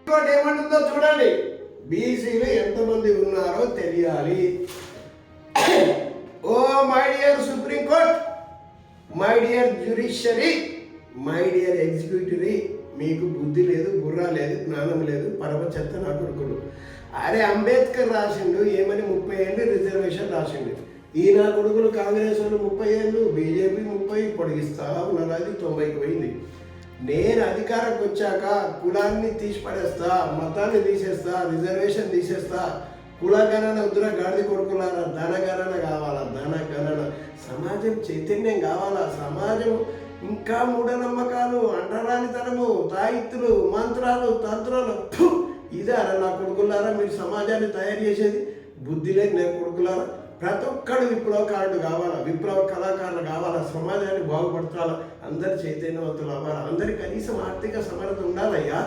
ఇంకోటి ఏమంటుందో చూడండి, బీసీలు ఎంతమంది ఉన్నారో తెలియాలి. Oh my dear Supreme Court, my dear judiciary, my dear executive, మీకు బుద్ధి లేదు, బుర్ర లేదు, జ్ఞానం లేదు, పరమ చెత్త నా కొడుకులు. అరే అంబేద్కర్ రాసిండు ఏమని 30 ఏళ్ళు రిజర్వేషన్ రాసిండు. ఈ నా కొడుకులు కాంగ్రెస్ వాళ్ళు 30 ఏళ్ళు, బీజేపీ 30 పొడిగిస్తా ఉన్నారు. అది 90కి పోయింది. నేను అధికారంకి వచ్చాక కులాన్ని తీసి పడేస్తా, మతాన్ని తీసేస్తా, రిజర్వేషన్ తీసేస్తా. కులగణన వద్దురా గాడిద కొడుకులారా, ధనగణన కావాలా, ధనగణన. సమాజం చైతన్యం కావాలా, సమాజం ఇంకా మూఢనమ్మకాలు, అంటరానితనము, తాయిత్తులు, మంత్రాలు, తంత్రాలు. ఇదారా నా కొడుకులారా మీరు సమాజాన్ని తయారు చేసేది? బుద్ధి లేని నా కొడుకులారా, ప్రతి ఒక్కడు విప్లవకారుడు కావాలా, విప్లవ కళాకారులు కావాలా, సమాజాన్ని బాగుపడతాలా, అందరి చైతన్యవంతులు అవ్వాలా, అందరి కనీసం ఆర్థిక సమర్థత ఉండాలయ్యా.